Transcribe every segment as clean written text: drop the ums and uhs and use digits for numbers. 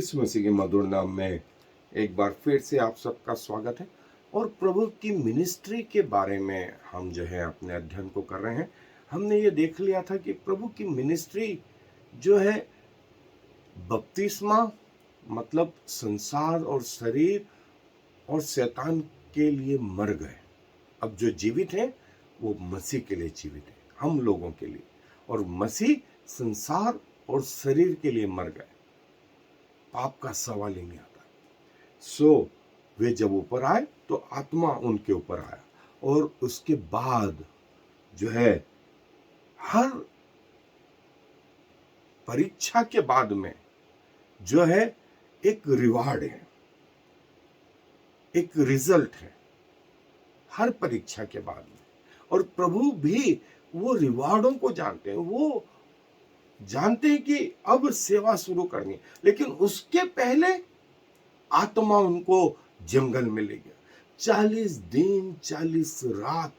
यीशु मसीह के मधुर नाम में एक बार फिर से आप सबका स्वागत है। और प्रभु की मिनिस्ट्री के बारे में हम जो है अपने अध्ययन को कर रहे हैं। हमने ये देख लिया था कि प्रभु की मिनिस्ट्री जो है बपतिस्मा मतलब संसार और शरीर और शैतान के लिए मर गए। अब जो जीवित है वो मसीह के लिए जीवित है, हम लोगों के लिए। और मसीह संसार और शरीर के लिए मर गए, पाप का सवाल ही नहीं आता। वे जब ऊपर आए तो आत्मा उनके ऊपर आया, और उसके बाद जो है हर परीक्षा के बाद में जो है एक रिवार्ड है, एक रिजल्ट है हर परीक्षा के बाद में। और प्रभु भी वो रिवार्डों को जानते हैं, वो जानते हैं कि अब सेवा शुरू करनी है। लेकिन उसके पहले आत्मा उनको जंगल में ले गया। 40 दिन 40 रात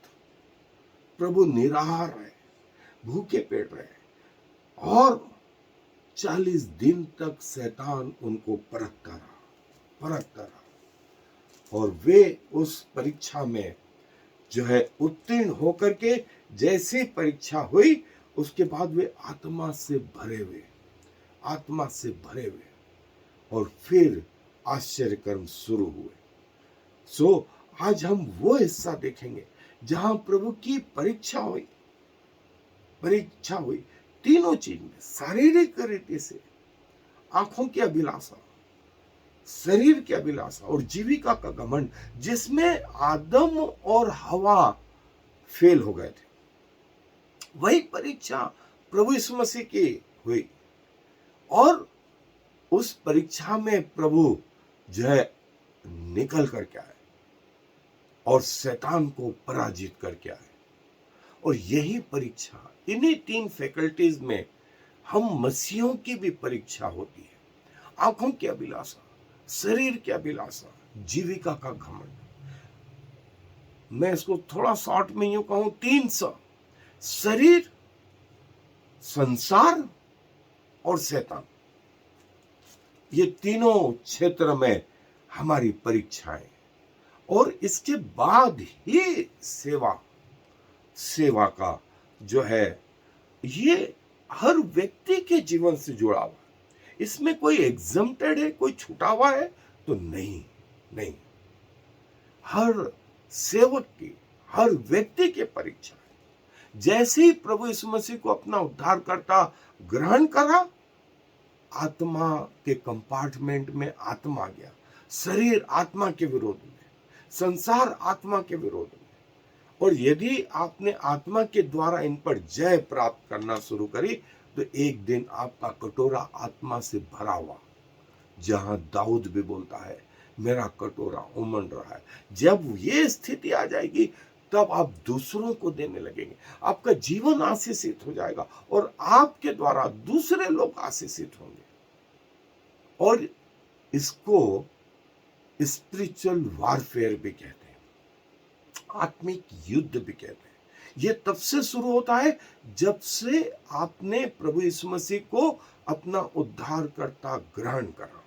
प्रभु निराहार रहे, भूखे पेट रहे, और 40 दिन तक शैतान उनको परखता रहा। और वे उस परीक्षा में जो है उत्तीर्ण होकर के, जैसे परीक्षा हुई उसके बाद वे आत्मा से भरे हुए और फिर आश्चर्य कर्म शुरू हुए। आज हम वो हिस्सा देखेंगे जहां प्रभु की परीक्षा हुई तीनों चीज में, शारीरिक रीति से, आंखों की अभिलाषा, शरीर की अभिलाषा और जीविका का घमंड, जिसमें आदम और हवा फेल हो गए थे। वही परीक्षा प्रभु यीशु मसीह की हुई, और उस परीक्षा में प्रभु जो है निकल करके आए और शैतान को पराजित करके आए। और यही परीक्षा, इन्हीं 3 फैकल्टीज में हम मसीहों की भी परीक्षा होती है। आंखों की अभिलाषा, शरीर की अभिलाषा, जीविका का घमंड। मैं इसको थोड़ा शॉर्ट में यूं कहूं, 3 शरीर, संसार और शैतान। ये तीनों क्षेत्र में हमारी परीक्षाएं, और इसके बाद ही सेवा का जो है, ये हर व्यक्ति के जीवन से जुड़ा हुआ है। इसमें कोई एग्जम्प्टेड है, कोई छूटा हुआ है तो नहीं। हर सेवक की, हर व्यक्ति की परीक्षा है। जैसे ही प्रभु यीशु मसीह को अपना उद्धारकर्ता ग्रहण करा, आत्मा के कंपार्टमेंट में आत्मा गया। शरीर आत्मा के विरोध में, संसार आत्मा के विरोध में। और यदि आपने आत्मा के द्वारा इन पर जय प्राप्त करना शुरू करी, तो एक दिन आपका कटोरा आत्मा से भरा हुआ, जहां दाऊद भी बोलता है, मेरा कटोरा उमड़ रहा है। जब ये स्थिति आ जाएगी, तब आप दूसरों को देने लगेंगे, आपका जीवन आशीषित हो जाएगा, और आपके द्वारा दूसरे लोग आशीषित होंगे। और इसको स्पिरिचुअल वॉरफेयर भी कहते हैं, आत्मिक युद्ध भी कहते हैं। ये तब से शुरू होता है जब से आपने प्रभु यीशु मसीह को अपना उद्धारकर्ता ग्रहण करा।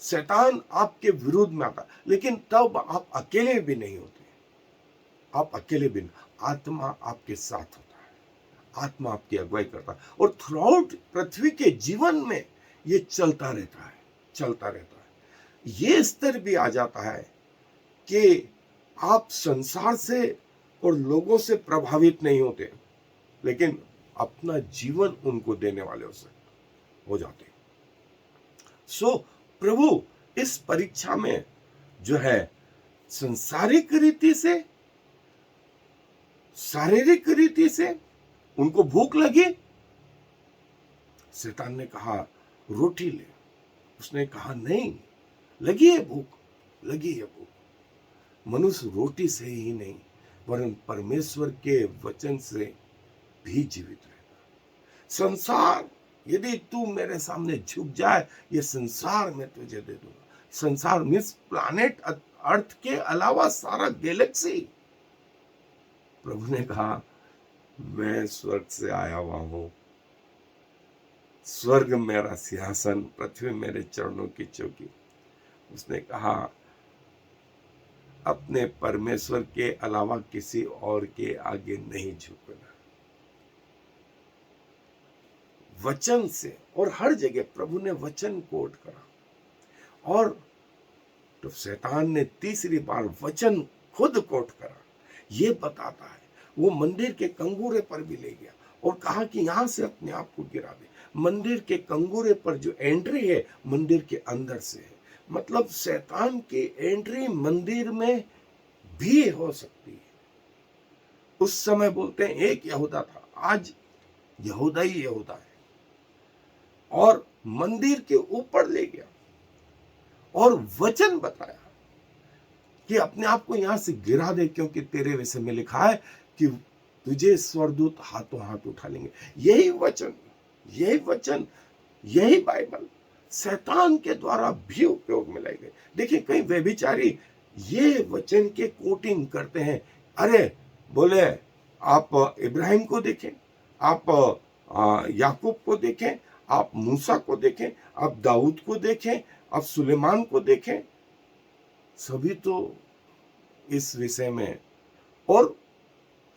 शैतान आपके विरुद्ध में आता, लेकिन तब आप अकेले भी नहीं होते। आप अकेले भी नहीं, आत्मा आपके साथ होता है, आत्मा आपकी अगुवाई करता है। और थ्रू पृथ्वी के जीवन में ये चलता रहता है। ये स्तर भी आ जाता है कि आप संसार से और लोगों से प्रभावित नहीं होते, लेकिन अपना जीवन उनको देने वाले हो जाते। प्रभु इस परीक्षा में जो है सांसारिक रीति से, शारीरिक रीति से उनको भूख लगी। शैतान ने कहा रोटी ले, उसने कहा नहीं, लगी है भूख। मनुष्य रोटी से ही नहीं, वरन परमेश्वर के वचन से भी जीवित रहता। संसार, यदि तू मेरे सामने झुक जाए, ये संसार मैं तुझे दे दूंगा। संसार मीन्स प्लैनेट अर्थ के अलावा सारा गैलेक्सी। प्रभु ने कहा मैं स्वर्ग से आया हुआ हूं, स्वर्ग मेरा सिंहासन, पृथ्वी मेरे चरणों की चौकी। उसने कहा अपने परमेश्वर के अलावा किसी और के आगे नहीं झुकना। वचन से, और हर जगह प्रभु ने वचन कोट करा, और तो शैतान ने तीसरी बार वचन खुद कोट करा। ये बताता है, वो मंदिर के कंगूरे पर भी ले गया और कहा कि यहां से अपने आप को गिरा दे। मंदिर के कंगूरे पर जो एंट्री है मंदिर के अंदर से है, मतलब शैतान की एंट्री मंदिर में भी हो सकती है। उस समय बोलते हैं एक यहूदा था, आज यहूदा ही यहूदा है, और मंदिर के ऊपर ले गया और वचन बताया कि अपने आप को यहां से गिरा दे, क्योंकि तेरे विषय में लिखा है कि तुझे स्वर्गदूत हाथों हाथ उठा लेंगे। यही वचन, यही वचन, यही बाइबल शैतान के द्वारा भी उपयोग में लाई गई। देखिए कई व्यभिचारी ये वचन के कोटिंग करते हैं। अरे बोले आप इब्राहिम को देखें, आप याकूब को देखें, आप मूसा को देखें, आप दाऊद को देखें, आप सुलेमान को देखें, सभी तो इस विषय में, और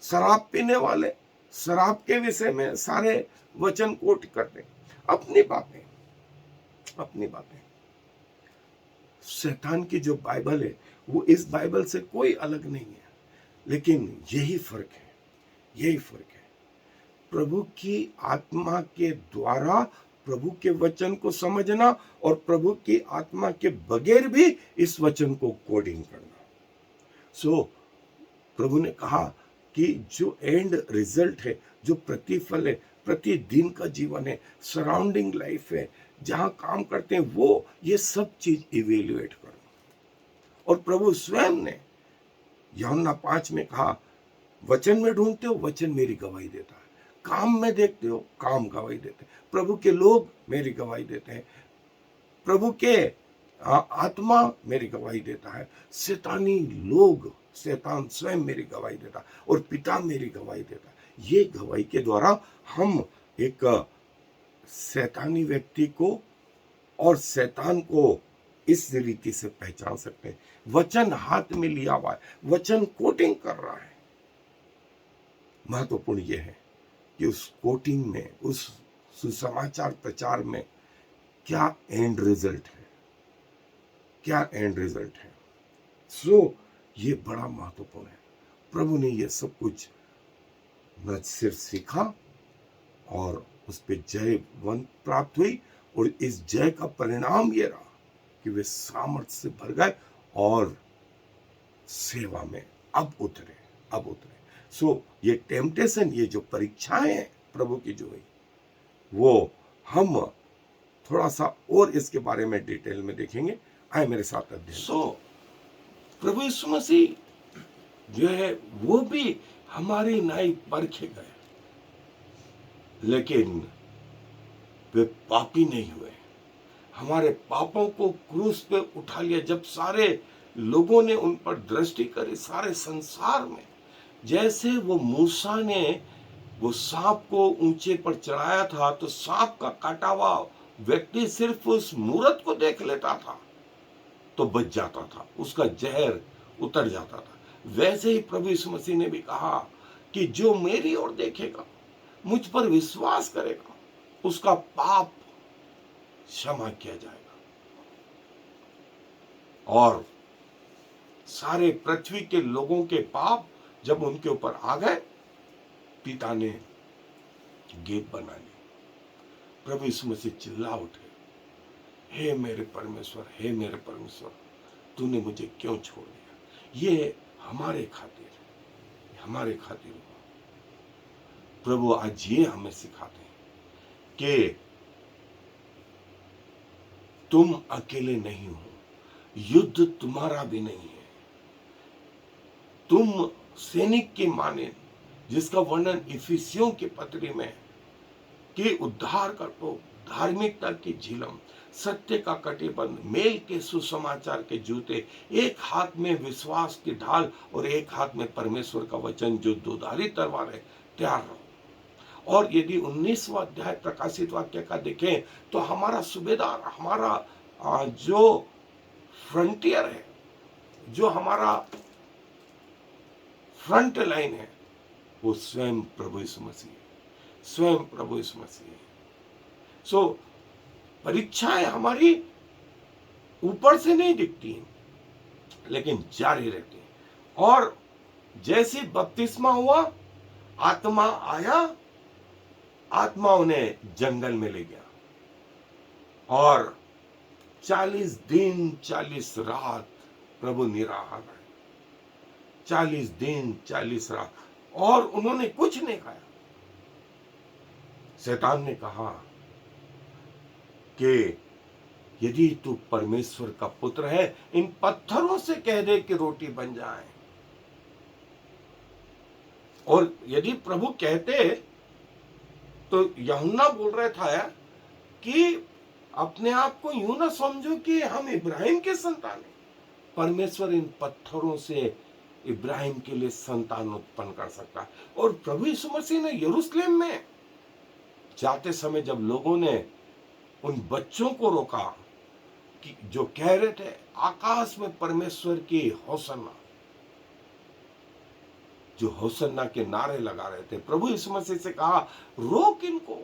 शराब पीने वाले शराब के विषय में सारे वचन कोट करते। अपनी बातें, अपनी बातें। शैतान की जो बाइबल है वो इस बाइबल से कोई अलग नहीं है, लेकिन यही फर्क है, यही फर्क है। प्रभु की आत्मा के द्वारा प्रभु के वचन को समझना और प्रभु की आत्मा के बगैर भी इस वचन को कोडिंग करना। सो प्रभु ने कहा कि जो एंड रिजल्ट है, जो प्रतिफल है, प्रतिदिन का जीवन है, सराउंडिंग लाइफ है, जहां काम करते हैं, वो ये सब चीज इवेल्युएट करो। और प्रभु स्वयं ने यूहन्ना 5 में कहा, वचन में ढूंढते हो, वचन मेरी गवाही देता है। काम में देखते हो, काम गवाही देते हैं। प्रभु के लोग मेरी गवाही देते हैं, प्रभु के आत्मा मेरी गवाही देता है, शैतानी लोग, शैतान स्वयं मेरी गवाही देता है, और पिता मेरी गवाही देता है। ये गवाही के द्वारा हम एक शैतानी व्यक्ति को और शैतान को इस रीति से पहचान सकते हैं। वचन हाथ में लिया हुआ है, वचन कोटिंग कर रहा है। महत्वपूर्ण यह है कि उस कोटिंग में, उस सुसमाचार प्रचार में क्या एंड रिजल्ट है, क्या एंड रिजल्ट है। सो ये बड़ा महत्वपूर्ण है। प्रभु ने ये सब कुछ न सिर्फ सीखा और उस पर जय प्राप्त हुई, और इस जय का परिणाम ये रहा कि वे सामर्थ्य से भर गए और सेवा में अब उतरे, अब उतरे। सो ये टेम्पटेशन, ये जो परीक्षाएं हैं प्रभु की जो हुई, वो हम थोड़ा सा और इसके बारे में डिटेल में देखेंगे। आए मेरे साथ अध्ययन। सो प्रभु यीशु मसीह जो है वो भी हमारी नाई परखे गए, लेकिन वे पापी नहीं हुए। हमारे पापों को क्रूस पे उठा लिया। जब सारे लोगों ने उन पर दृष्टि करी, सारे संसार में, जैसे वो मूसा ने वो सांप को ऊंचे पर चढ़ाया था, तो सांप का काटा हुआ व्यक्ति सिर्फ उस मूरत को देख लेता था तो बच जाता था, उसका जहर उतर जाता था। वैसे ही प्रभु यीशु मसीह ने भी कहा कि जो मेरी ओर देखेगा, मुझ पर विश्वास करेगा, उसका पाप क्षमा किया जाएगा। और सारे पृथ्वी के लोगों के पाप जब उनके ऊपर आ गए, पिता ने गेट बना ली। प्रभु यीशु मसीह चिल्ला उठे, हे मेरे परमेश्वर, हे मेरे परमेश्वर, तूने मुझे क्यों छोड़ दिया। ये हमारे खातिर, हमारे खातिर हुआ। प्रभु आज ये हमें सिखाते हैं कि तुम अकेले नहीं हो, युद्ध तुम्हारा भी नहीं है। तुम सैनिक के माने, जिसका वर्णन इफिसियों की पत्री में कि उद्धार कर तो धार्मिकता की झिलम, सत्य का कटिबंध, मेल के सुसमाचार के जूते, एक हाथ में विश्वास की ढाल और एक हाथ में परमेश्वर का वचन जो दोधारी तलवार है, तैयार रहो। और यदि 19वां अध्याय प्रकाशित वाक्य का देखें तो हमारा सूबेदार, हमारा जो फ्रंटियर है, जो हमारा फ्रंट लाइन है, वो स्वयं प्रभु यीशु मसीह है, स्वयं प्रभु यीशु मसीह है। सो परीक्षाएं हमारी ऊपर से नहीं दिखती हैं, लेकिन जारी रहती हैं। और जैसे बपतिस्मा हुआ, आत्मा आया, आत्मा उन्हें जंगल में ले गया और 40 दिन 40 रात प्रभु निराहार रहे। 40 दिन 40 रात, और उन्होंने कुछ नहीं खाया। शैतान ने कहा कि यदि तू परमेश्वर का पुत्र है, इन पत्थरों से कह दे कि रोटी बन जाए। और यदि प्रभु कहते तो यूहन्ना बोल रहा था कि अपने आप को यूं ना समझो कि हम इब्राहिम के संतान हैं। परमेश्वर इन पत्थरों से इब्राहिम के लिए संतान उत्पन्न कर सकता है। और प्रभु यीशु मसीह ने यरूशलेम में जाते समय जब लोगों ने उन बच्चों को रोका कि जो कह रहे थे आकाश में परमेश्वर की होसन्ना, जो होसन्ना के नारे लगा रहे थे, प्रभु यीशु मसीह से कहा रोक इनको।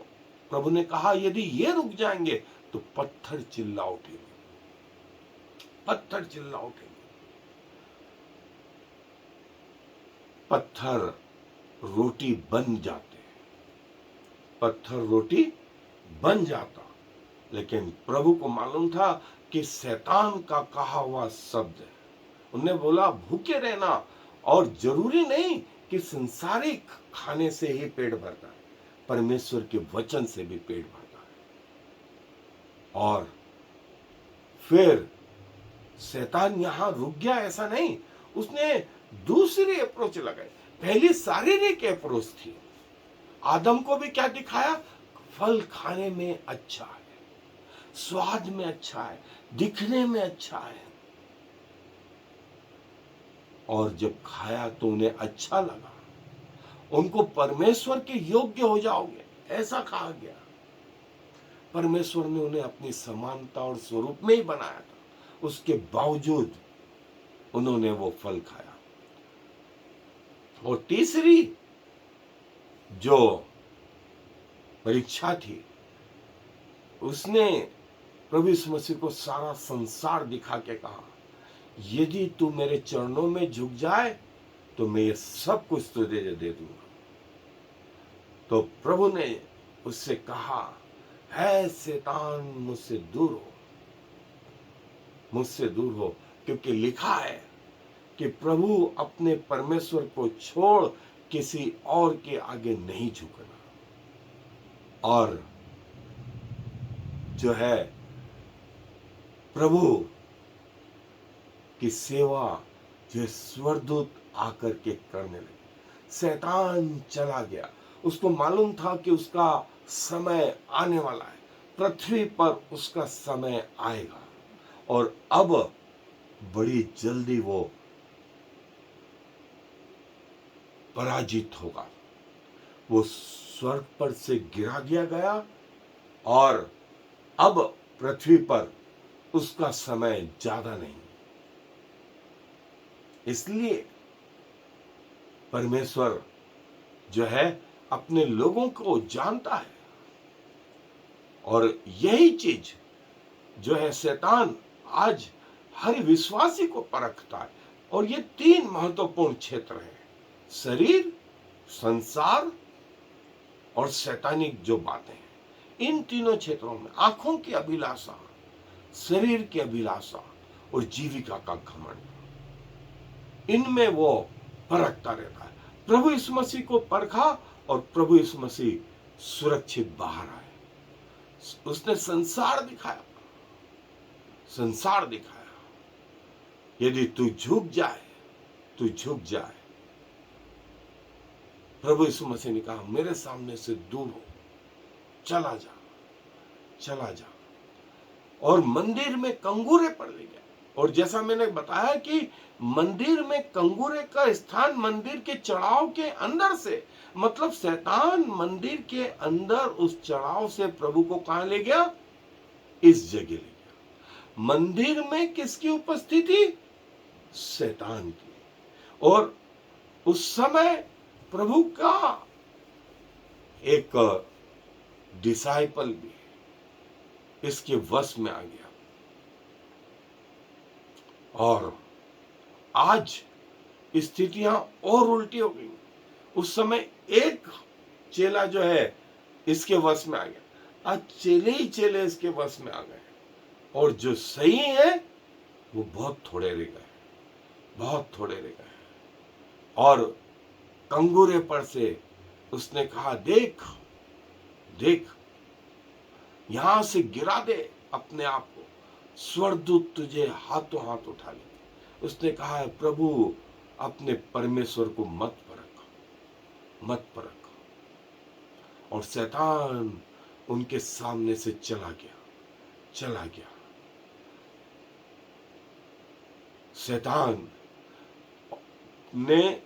प्रभु ने कहा यदि ये रुक जाएंगे तो पत्थर चिल्ला उठेंगे, पत्थर चिल्ला उठेंगे। पत्थर रोटी बन जाते, पत्थर रोटी बन जाता। लेकिन प्रभु को मालूम था कि शैतान का कहा हुआ शब्द है। उन्होंने बोला भूखे रहना, और जरूरी नहीं कि संसारिक खाने से ही पेट भरता है, परमेश्वर के वचन से भी पेट भरता है। और फिर शैतान यहां रुक गया ऐसा नहीं, उसने दूसरी अप्रोच लगाई। पहली शारीरिक अप्रोच थी। आदम को भी क्या दिखाया? फल खाने में अच्छा है, स्वाद में अच्छा है, दिखने में अच्छा है। और जब खाया तो उन्हें अच्छा लगा, उनको परमेश्वर के योग्य हो जाओगे ऐसा कहा गया। परमेश्वर ने उन्हें अपनी समानता और स्वरूप में ही बनाया था, उसके बावजूद उन्होंने वो फल खाया। और तीसरी जो परीक्षा थी, उसने प्रभु यीशु मसीह को सारा संसार दिखा के कहा यदि तू मेरे चरणों में झुक जाए तो मैं ये सब कुछ तुझे दे दूंगा। तो प्रभु ने उससे कहा है शैतान मुझसे दूर हो, मुझसे दूर हो, क्योंकि लिखा है कि प्रभु अपने परमेश्वर को छोड़ किसी और के आगे नहीं झुकना। और जो है प्रभु की सेवा जो स्वर्गदूत आकर के करने लगे। शैतान चला गया, उसको मालूम था कि उसका समय आने वाला है, पृथ्वी पर उसका समय आएगा और अब बड़ी जल्दी वो पराजित होगा। वो स्वर्ग पर से गिरा दिया गया और अब पृथ्वी पर उसका समय ज्यादा नहीं। इसलिए परमेश्वर जो है अपने लोगों को जानता है, और यही चीज जो है शैतान आज हर विश्वासी को परखता है। और ये तीन महत्वपूर्ण क्षेत्र हैं, शरीर, संसार और शैतानिक जो बातें हैं। इन तीनों क्षेत्रों में आंखों की अभिलाषा, शरीर की अभिलाषा और जीविका का घमंड, इनमें वो परखता रहता है। प्रभु यीशु मसीह को परखा और प्रभु यीशु मसीह सुरक्षित बाहर आए। उसने संसार दिखाया, संसार दिखाया। यदि तू झुक जाए, तू झुक जाए। प्रभु यीशु मसीह ने कहा मेरे सामने से दूर हो, चला जा, चला जा। और मंदिर में कंगूरे पड़ गए, और जैसा मैंने बताया कि मंदिर में कंगूरे का स्थान मंदिर के चढ़ाव के अंदर से, मतलब शैतान मंदिर के अंदर उस चढ़ाव से प्रभु को कहां ले गया? इस जगह ले गया। मंदिर में किसकी उपस्थिति? शैतान की। और उस समय प्रभु का एक डिसाइपल भी इसके वश में आ गया। और आज स्थितियां और उल्टी हो गई। उस समय एक चेला जो है इसके वश में आ गया, आज चेले ही चेले इसके वश में आ गए, और जो सही है वो बहुत थोड़े रह गए, बहुत थोड़े रह गए। और कंगूरे पर से उसने कहा, देख देख, यहां से गिरा दे अपने आप को, स्वर्गदूत तुझे हाथों हाथ उठा ले। उसने कहा है, प्रभु अपने परमेश्वर को मत परख, मत परख। और शैतान उनके सामने से चला गया, चला गया। शैतान ने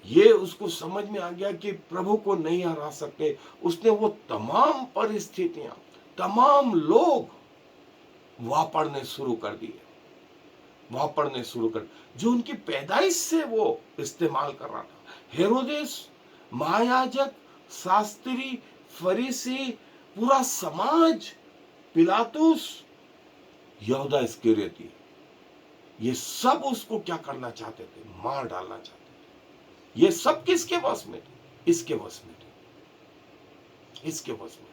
ये उसको समझ में आ गया कि प्रभु को नहीं हरा सकते। उसने वो तमाम परिस्थितियां, तमाम लोग वापरने शुरू कर दिए, वापरने शुरू कर, जो उनकी पैदाइश से वो इस्तेमाल कर रहा था। हेरोदेस, महायाजक, शास्त्री, फरीसी, पूरा समाज, पिलातुस, यहूदा इस्करियोती, ये सब उसको क्या करना चाहते थे? मार डालना चाहते थे। ये सब किसके वश में थे? इसके वश में थे, इसके वश में थे।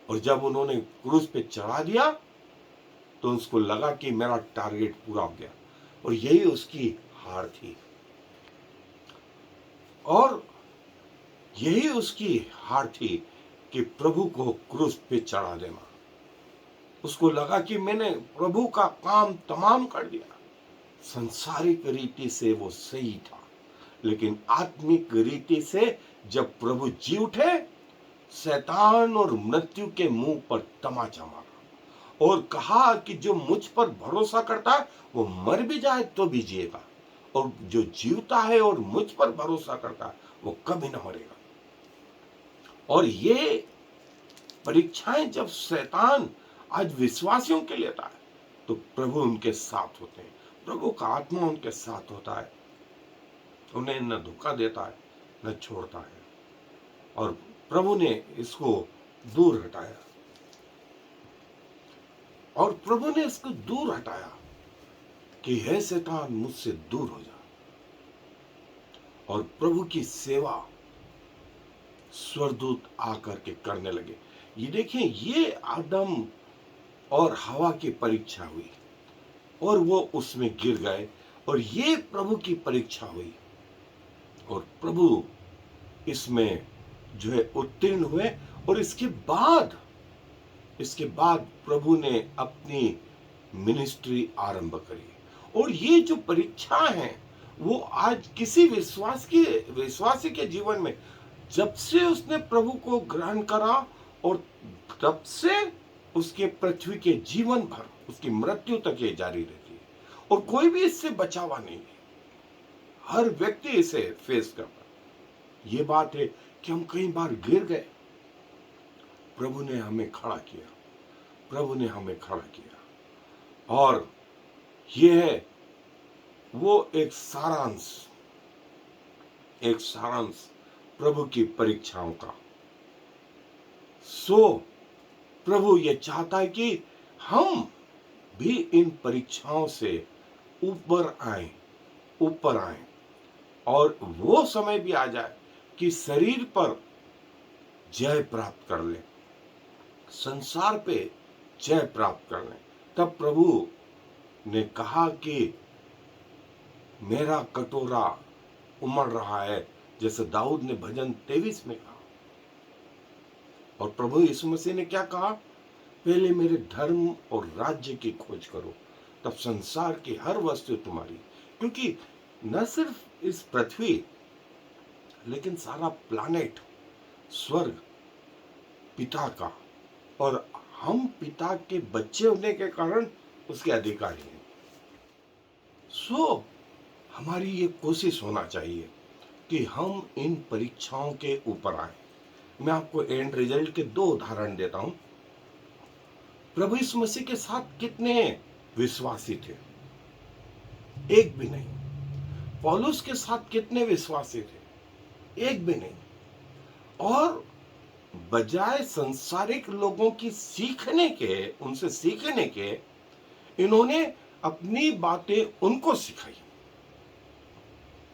और जब उन्होंने क्रूस पे चढ़ा दिया तो उसको लगा कि मेरा टारगेट पूरा हो गया, और यही उसकी हार थी, और यही उसकी हार थी कि प्रभु को क्रूस पे चढ़ा देना। उसको लगा कि मैंने प्रभु का काम तमाम कर दिया। संसारिक रीति से वो सही था, लेकिन आत्मिक रीति से जब प्रभु जी उठे, शैतान और मृत्यु के मुंह पर तमाचा मारा और कहा कि जो मुझ पर भरोसा करता है वो मर भी जाए तो भी जिएगा, और जो जीवता है और मुझ पर भरोसा करता है वो कभी ना मरेगा। और ये परीक्षाएं जब शैतान आज विश्वासियों के लेता है तो प्रभु उनके साथ होते हैं, प्रभु का आत्मा उनके साथ होता है, उन्हें न धोखा देता है न छोड़ता है। और प्रभु ने इसको दूर हटाया, और प्रभु ने इसको दूर हटाया कि हे शैतान मुझसे दूर हो जा। और प्रभु की सेवा स्वर्गदूत आकर के करने लगे। ये देखिए, ये आदम और हवा की परीक्षा हुई और वो उसमें गिर गए, और ये प्रभु की परीक्षा हुई और प्रभु इसमें जो है उत्तीर्ण हुए। और इसके बाद प्रभु ने अपनी मिनिस्ट्री आरंभ करी। और ये जो परीक्षा है वो आज किसी विश्वासी के जीवन में, जब से उसने प्रभु को ग्रहण करा और तब से उसके पृथ्वी के जीवन भर, उसकी मृत्यु तक ये जारी रहती है, और कोई भी इससे बचा हुआ नहीं है। हर व्यक्ति इसे फेस करता है। ये बात है कि हम कई बार गिर गए, प्रभु ने हमें खड़ा किया, प्रभु ने हमें खड़ा किया। और ये है वो एक सारांश प्रभु की परीक्षाओं का। सो प्रभु ये चाहता है कि हम भी इन परीक्षाओं से ऊपर आए, और वो समय भी आ जाए कि शरीर पर जय प्राप्त कर ले, संसार पे जय प्राप्त कर ले। तब प्रभु ने कहा कि मेरा कटोरा उमड़ रहा है, जैसे दाऊद ने भजन 23 में कहा। और प्रभु यीशु मसीह ने क्या कहा? पहले मेरे धर्म और राज्य की खोज करो, तब संसार की हर वस्तु तुम्हारी। क्योंकि न सिर्फ इस पृथ्वी, लेकिन सारा प्लैनेट, स्वर्ग पिता का, और हम पिता के बच्चे होने के कारण उसके अधिकारी हैं। सो हमारी ये कोशिश होना चाहिए कि हम इन परीक्षाओं के ऊपर आए। मैं आपको एंड रिजल्ट के 2 उदाहरण देता हूं। प्रभु यीशु मसीह के साथ कितने विश्वासी थे? एक भी नहीं। पौलुस के साथ कितने विश्वासी थे? एक भी नहीं। और बजाय संसारिक लोगों की सीखने के, उनसे सीखने के, इन्होंने अपनी बातें उनको सिखाई।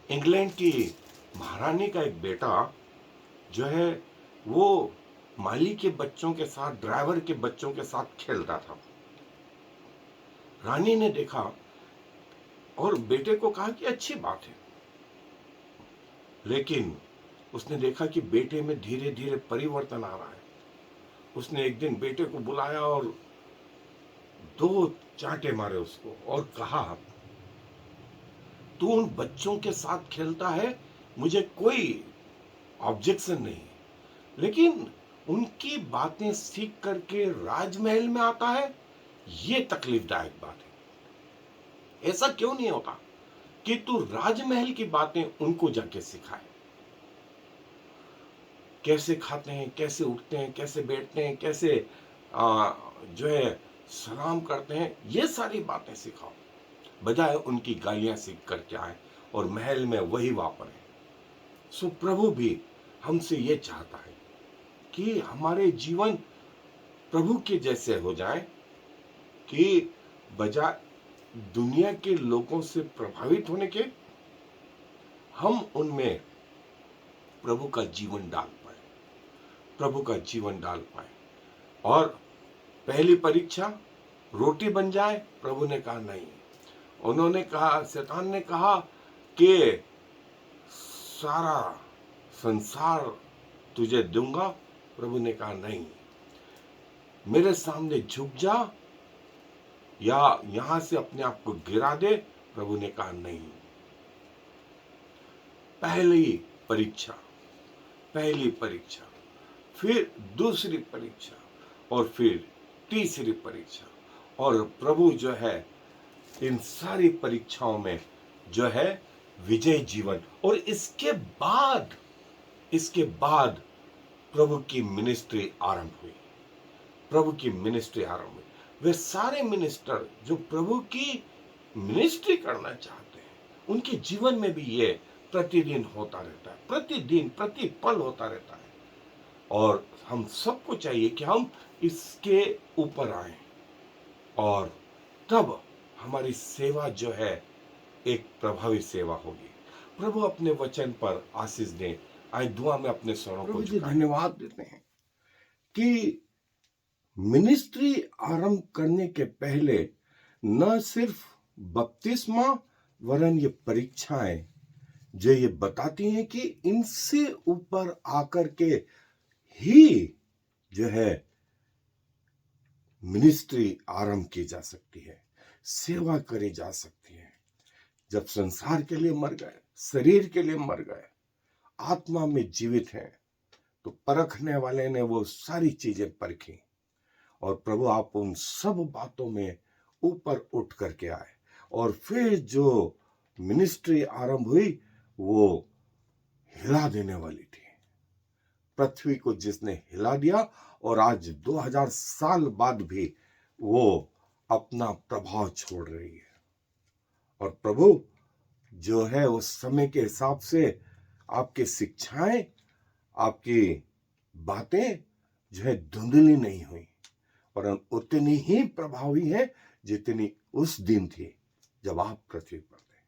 इंग्लैंड की महारानी का एक बेटा जो है वो माली के बच्चों के साथ, ड्राइवर के बच्चों के साथ खेलता था। रानी ने देखा और बेटे को कहा कि अच्छी बात है, लेकिन उसने देखा कि बेटे में धीरे धीरे परिवर्तन आ रहा है। उसने एक दिन बेटे को बुलाया और 2 चांटे मारे उसको और कहा, तू उन बच्चों के साथ खेलता है, मुझे कोई ऑब्जेक्शन नहीं, लेकिन उनकी बातें सीख करके राजमहल में आता है, ये तकलीफदायक बात है। ऐसा क्यों नहीं होता कि तू राजमहल की बातें उनको जाके सिखाए? कैसे खाते हैं, कैसे उठते हैं, कैसे बैठते हैं, कैसे जो है सलाम करते हैं, ये सारी बातें सिखाओ, बजाय उनकी गालियां सीख करके आए और महल में वही वापरे। सो प्रभु भी हमसे ये चाहता है कि हमारे जीवन प्रभु के जैसे हो जाए, कि बजाय दुनिया के लोगों से प्रभावित होने के, हम उनमें प्रभु का जीवन डाल पाए, प्रभु का जीवन डाल पाए। और पहली परीक्षा रोटी बन जाए, प्रभु ने कहा नहीं। उन्होंने कहा, शैतान ने कहा कि सारा संसार तुझे दूंगा, प्रभु ने कहा नहीं, मेरे सामने झुक जा या यहां से अपने आप को गिरा दे, प्रभु ने कहा नहीं। पहली परीक्षा, फिर दूसरी परीक्षा और फिर तीसरी परीक्षा, और प्रभु जो है इन सारी परीक्षाओं में जो है विजय जीवन। और इसके बाद प्रभु की मिनिस्ट्री आरंभ हुई, वे सारे मिनिस्टर जो प्रभु की मिनिस्ट्री करना चाहते हैं, उनके जीवन में भी ये प्रतिदिन होता रहता है, प्रतिदिन प्रतिपल होता रहता है। और हम सबको चाहिए कि हम इसके ऊपर आए, और तब हमारी सेवा जो है एक प्रभावी सेवा होगी। प्रभु अपने वचन पर आशीष दे। आए दुआ में अपने स्वरों को धन्यवाद देते हैं कि मिनिस्ट्री आरंभ करने के पहले न सिर्फ बपतिस्मा वरन ये परीक्षाएं जो ये बताती हैं कि इनसे ऊपर आकर के ही जो है मिनिस्ट्री आरंभ की जा सकती है, सेवा करी जा सकती है। जब संसार के लिए मर गए, शरीर के लिए मर गए, आत्मा में जीवित हैं, तो परखने वाले ने वो सारी चीजें परखी, और प्रभु आप उन सब बातों में ऊपर उठ करके आए। और फिर जो मिनिस्ट्री आरंभ हुई वो हिला देने वाली थी, पृथ्वी को जिसने हिला दिया, और आज 2000 साल बाद भी वो अपना प्रभाव छोड़ रही है। और प्रभु जो है उस समय के हिसाब से आपकी शिक्षाएं, आपकी बातें जो है धुंधली नहीं हुई, और उतनी ही प्रभावी है जितनी उस दिन थी जब आप पृथ्वी पर थे।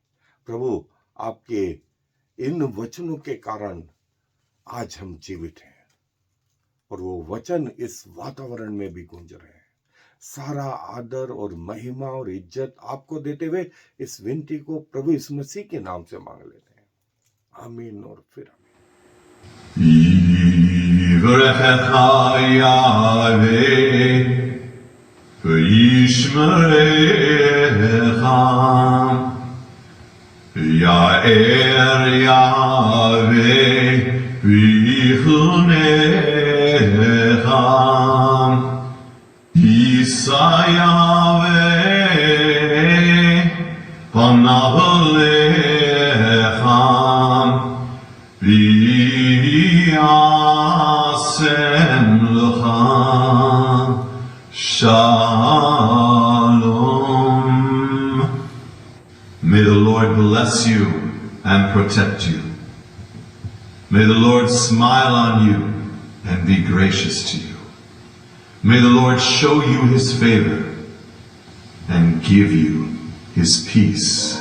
प्रभु आपके इन वचनों के कारण आज हम जीवित हैं, और वो वचन इस वातावरण में भी गूंज रहे हैं। सारा आदर और महिमा और इज्जत आपको देते हुए इस विनती को प्रभु यीशु मसीह के नाम से मांग लेते हैं। आमीन और फिर आमीन। Yahweh panav lecha v'yasem lecha shalom. May the Lord bless you and protect you. May the Lord smile on you and be gracious to you. May the Lord show you his favor and give you his peace.